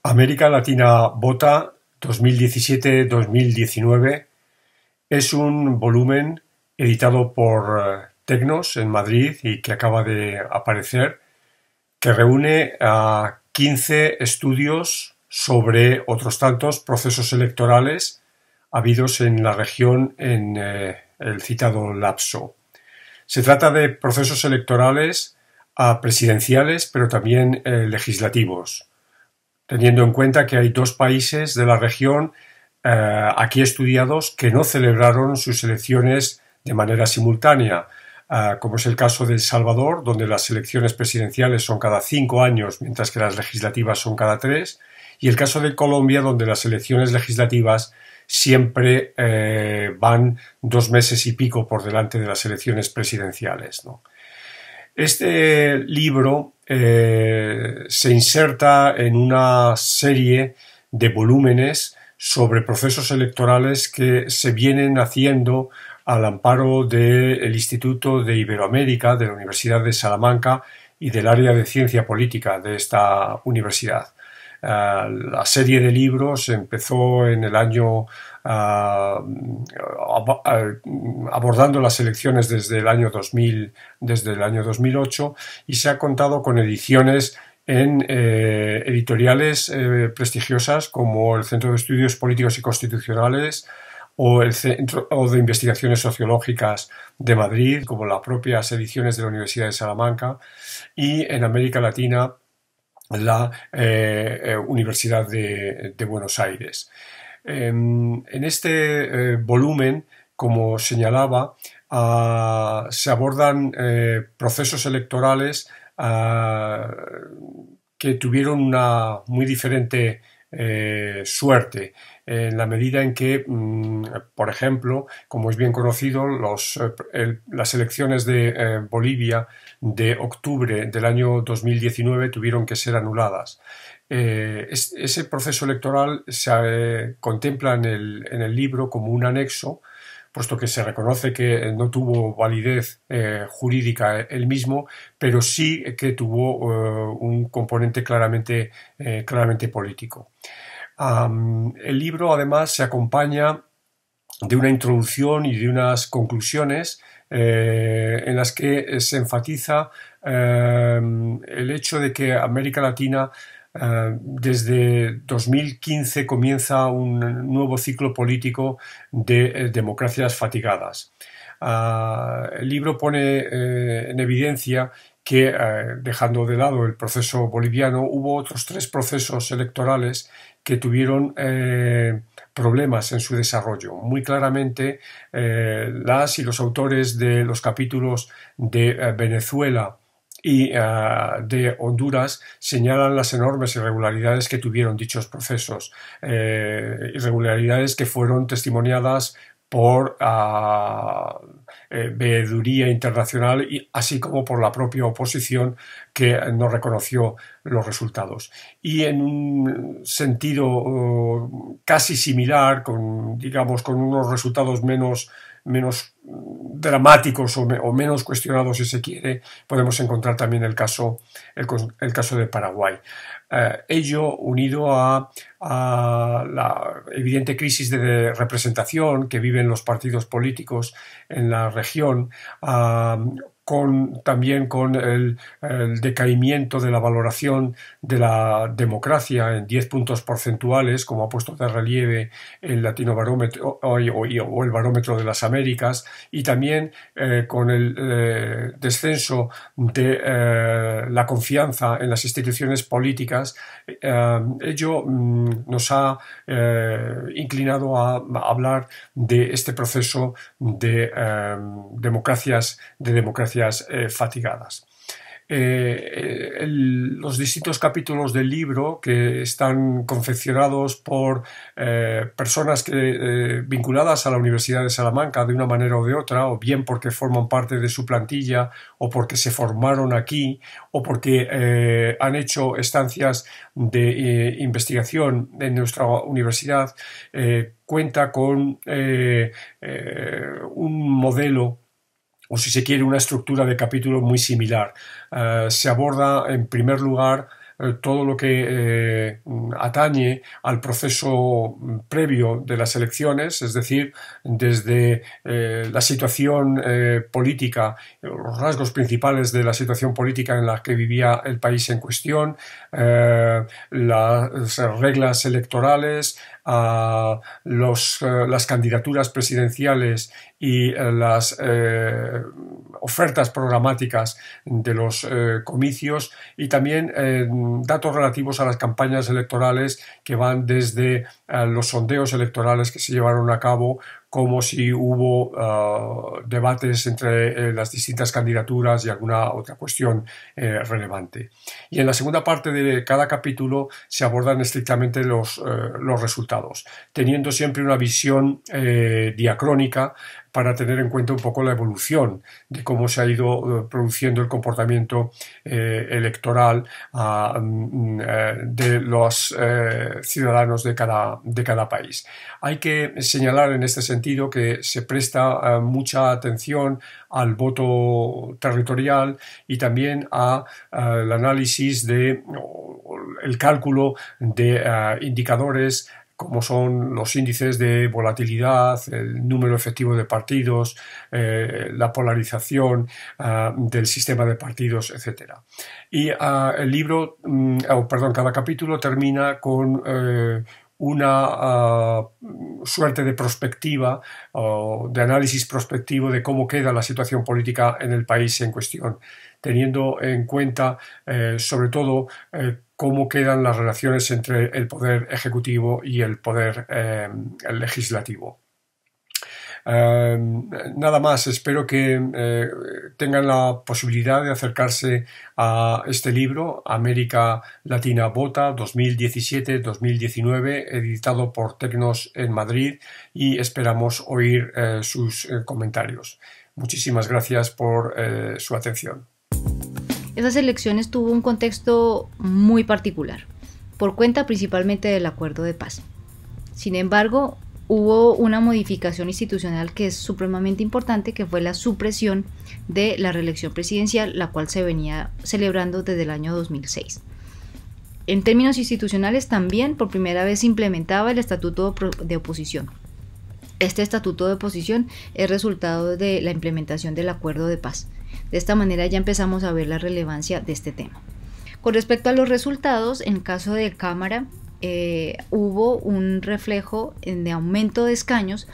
América Latina Vota 2017-2019 es un volumen editado por Tecnos en Madrid y que acaba de aparecer, que reúne a 15 estudios sobre otros tantos procesos electorales habidos en la región en el citado lapso. Se trata de procesos electorales presidenciales, pero también legislativos, teniendo en cuenta que hay dos países de la región aquí estudiados que no celebraron sus elecciones de manera simultánea, como es el caso de El Salvador, donde las elecciones presidenciales son cada 5 años, mientras que las legislativas son cada 3, y el caso de Colombia, donde las elecciones legislativas siempre van 2 meses y pico por delante de las elecciones presidenciales, ¿no? Este libro se inserta en una serie de volúmenes sobre procesos electorales que se vienen haciendo al amparo del Instituto de Iberoamérica, de la Universidad de Salamanca y del área de ciencia política de esta universidad. La serie de libros empezó en el año abordando las elecciones desde el año 2008, y se ha contado con ediciones en editoriales prestigiosas como el Centro de Estudios Políticos y Constitucionales o el Centro de Investigaciones Sociológicas de Madrid, como las propias ediciones de la Universidad de Salamanca, y en América Latina la Universidad de Buenos Aires. En este volumen, como señalaba, se abordan procesos electorales que tuvieron una muy diferente suerte, en la medida en que, por ejemplo, como es bien conocido, las elecciones de Bolivia de octubre del año 2019 tuvieron que ser anuladas. Ese proceso electoral se contempla en el libro como un anexo, puesto que se reconoce que no tuvo validez jurídica el mismo, pero sí que tuvo un componente claramente político. El libro además se acompaña de una introducción y de unas conclusiones en las que se enfatiza el hecho de que América Latina desde 2015 comienza un nuevo ciclo político de democracias fatigadas. El libro pone en evidencia que, dejando de lado el proceso boliviano, hubo otros 3 procesos electorales que tuvieron problemas en su desarrollo. Muy claramente, las y los autores de los capítulos de Venezuela y de Honduras señalan las enormes irregularidades que tuvieron dichos procesos, irregularidades que fueron testimoniadas por veeduría internacional, así como por la propia oposición, que no reconoció los resultados. Y en un sentido casi similar, con unos resultados menos dramáticos o menos cuestionados, si se quiere, podemos encontrar también el caso de Paraguay. Ello unido a la evidente crisis de representación que viven los partidos políticos en la región, también con el decaimiento de la valoración de la democracia en 10 puntos porcentuales, como ha puesto de relieve el Latinobarómetro o el Barómetro de las Américas, y también con el descenso de la confianza en las instituciones políticas. Ello nos ha inclinado a hablar de este proceso de democracias fatigadas. Los distintos capítulos del libro, que están confeccionados por personas vinculadas a la Universidad de Salamanca de una manera o de otra, o bien porque forman parte de su plantilla, o porque se formaron aquí, o porque han hecho estancias de investigación en nuestra universidad, cuenta con un modelo, o si se quiere, una estructura de capítulo muy similar. Se aborda, en primer lugar, todo lo que atañe al proceso previo de las elecciones, es decir, desde la situación política, los rasgos principales de la situación política en la que vivía el país en cuestión, las reglas electorales, las candidaturas presidenciales y las ofertas programáticas de los comicios, y también datos relativos a las campañas electorales, que van desde los sondeos electorales que se llevaron a cabo, como si hubo debates entre las distintas candidaturas y alguna otra cuestión relevante. Y en la segunda parte de cada capítulo se abordan estrictamente los resultados, teniendo siempre una visión diacrónica para tener en cuenta un poco la evolución de cómo se ha ido produciendo el comportamiento electoral de los ciudadanos de cada país. Hay que señalar en este sentido que se presta mucha atención al voto territorial y también al análisis el cálculo de indicadores como son los índices de volatilidad, el número efectivo de partidos, la polarización del sistema de partidos, etc. Y el libro, cada capítulo termina con una suerte de prospectiva o de análisis prospectivo de cómo queda la situación política en el país en cuestión, teniendo en cuenta sobre todo cómo quedan las relaciones entre el poder ejecutivo y el poder el legislativo. Nada más, espero que tengan la posibilidad de acercarse a este libro, América Latina Vota 2017-2019, editado por Tecnos en Madrid, y esperamos oír sus comentarios. Muchísimas gracias por su atención. Esas elecciones tuvo un contexto muy particular, por cuenta principalmente del acuerdo de paz. Sin embargo, hubo una modificación institucional que es supremamente importante, que fue la supresión de la reelección presidencial, la cual se venía celebrando desde el año 2006. En términos institucionales también por primera vez se implementaba el estatuto de oposición. Este estatuto de oposición es resultado de la implementación del acuerdo de paz. De esta manera ya empezamos a ver la relevancia de este tema. Con respecto a los resultados, en caso de Cámara, hubo un reflejo de aumento de escaños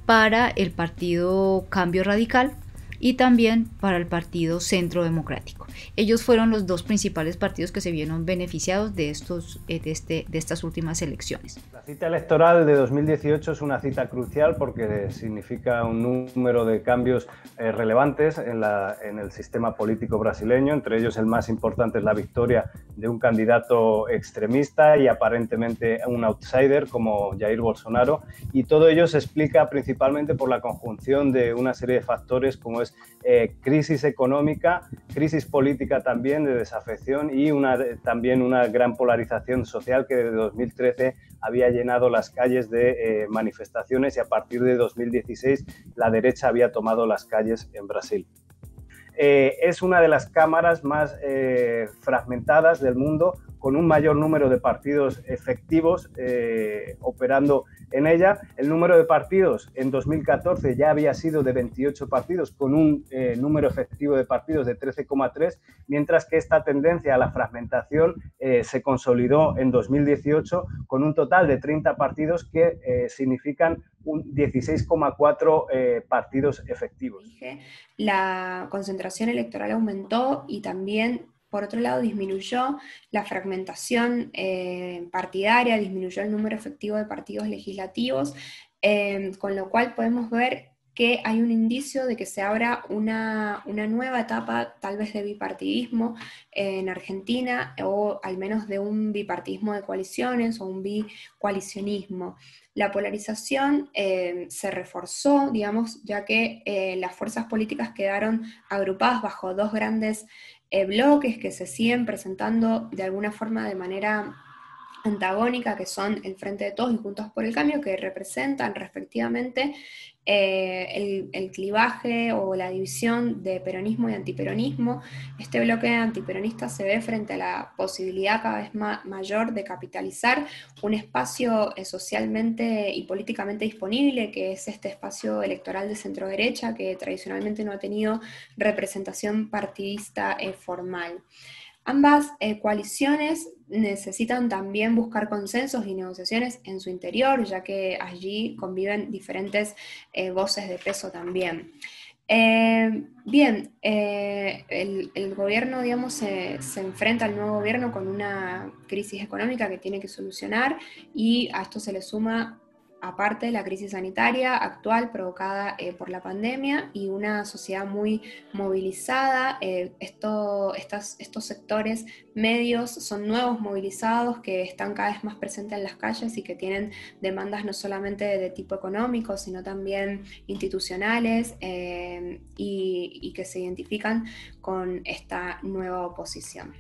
para el partido Cambio Radical y también para el partido Centro Democrático. Ellos fueron los dos principales partidos que se vieron beneficiados de estas últimas elecciones. La cita electoral de 2018 es una cita crucial porque significa un número de cambios relevantes en el sistema político brasileño. Entre ellos, el más importante es la victoria de un candidato extremista y aparentemente un outsider como Jair Bolsonaro, y todo ello se explica principalmente por la conjunción de una serie de factores como es crisis económica, crisis política también de desafección y también una gran polarización social que desde 2013 había llenado las calles de manifestaciones, y a partir de 2016 la derecha había tomado las calles en Brasil. Es una de las cámaras más fragmentadas del mundo, con un mayor número de partidos efectivos operando en ella. El número de partidos en 2014 ya había sido de 28 partidos, con un número efectivo de partidos de 13,3, mientras que esta tendencia a la fragmentación se consolidó en 2018 con un total de 30 partidos que significan un 16,4 partidos efectivos. La concentración electoral aumentó y también, por otro lado, disminuyó la fragmentación partidaria, disminuyó el número efectivo de partidos legislativos, con lo cual podemos ver que hay un indicio de que se abra una nueva etapa, tal vez de bipartidismo en Argentina, o al menos de un bipartidismo de coaliciones o un bicoalicionismo. La polarización se reforzó, digamos, ya que las fuerzas políticas quedaron agrupadas bajo dos grandes bloques que se siguen presentando de alguna forma de manera antagónica, que son el Frente de Todos y Juntos por el Cambio, que representan respectivamente el clivaje o la división de peronismo y antiperonismo. Este bloque antiperonista se ve frente a la posibilidad cada vez mayor de capitalizar un espacio socialmente y políticamente disponible, que es este espacio electoral de centro-derecha, que tradicionalmente no ha tenido representación partidista formal. Ambas coaliciones necesitan también buscar consensos y negociaciones en su interior, ya que allí conviven diferentes voces de peso también. Bien, el gobierno, digamos, se enfrenta al nuevo gobierno con una crisis económica que tiene que solucionar, y a esto se le suma, aparte, la crisis sanitaria actual provocada por la pandemia y una sociedad muy movilizada. Estos sectores medios son nuevos movilizados que están cada vez más presentes en las calles y que tienen demandas no solamente de tipo económico, sino también institucionales, y que se identifican con esta nueva oposición.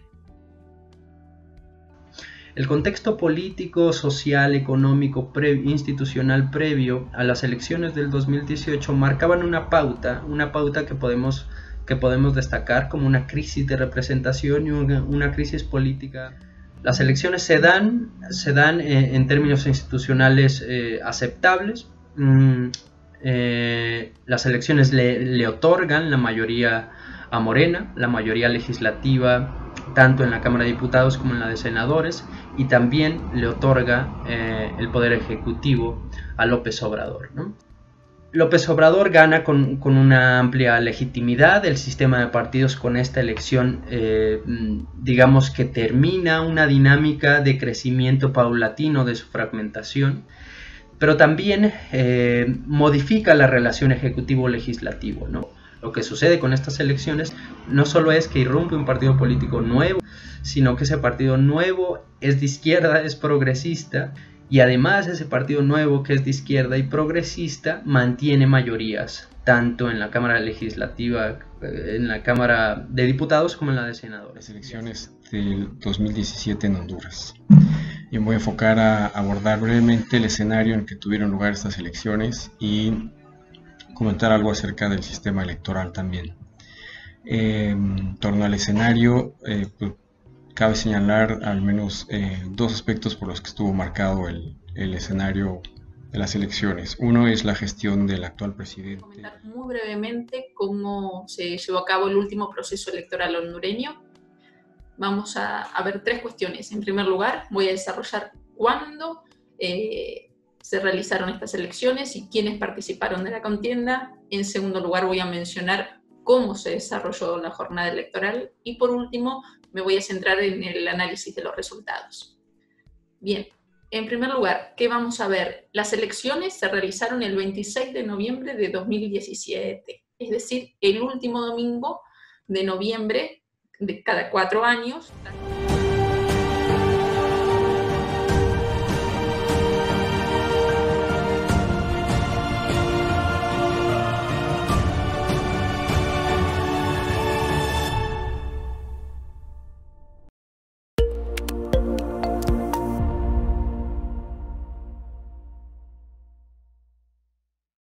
El contexto político, social, económico, institucional previo a las elecciones del 2018 marcaban una pauta que podemos destacar como una crisis de representación y una crisis política. Las elecciones se dan en términos institucionales aceptables. Las elecciones le otorgan la mayoría a Morena, la mayoría legislativa tanto en la Cámara de Diputados como en la de Senadores, y también le otorga el poder ejecutivo a López Obrador, ¿no? López Obrador gana con una amplia legitimidad. El sistema de partidos con esta elección, digamos que termina una dinámica de crecimiento paulatino de su fragmentación, pero también modifica la relación ejecutivo-legislativo, ¿no? Lo que sucede con estas elecciones no solo es que irrumpe un partido político nuevo, sino que ese partido nuevo es de izquierda, es progresista, y además ese partido nuevo que es de izquierda y progresista mantiene mayorías, tanto en la Cámara Legislativa, en la Cámara de Diputados, como en la de Senadores. Las elecciones del 2017 en Honduras. Y me voy a enfocar a abordar brevemente el escenario en que tuvieron lugar estas elecciones y comentar algo acerca del sistema electoral también. En torno al escenario, pues, cabe señalar al menos dos aspectos por los que estuvo marcado el escenario de las elecciones. Uno es la gestión del actual presidente. Voy a comentar muy brevemente cómo se llevó a cabo el último proceso electoral hondureño. Vamos a ver tres cuestiones. En primer lugar, voy a desarrollar cuándo se realizaron estas elecciones y quiénes participaron de la contienda. En segundo lugar, voy a mencionar cómo se desarrolló la jornada electoral. Y por último, me voy a centrar en el análisis de los resultados. Bien, en primer lugar, ¿qué vamos a ver? Las elecciones se realizaron el 26 de noviembre de 2017, es decir, el último domingo de noviembre de cada 4 años.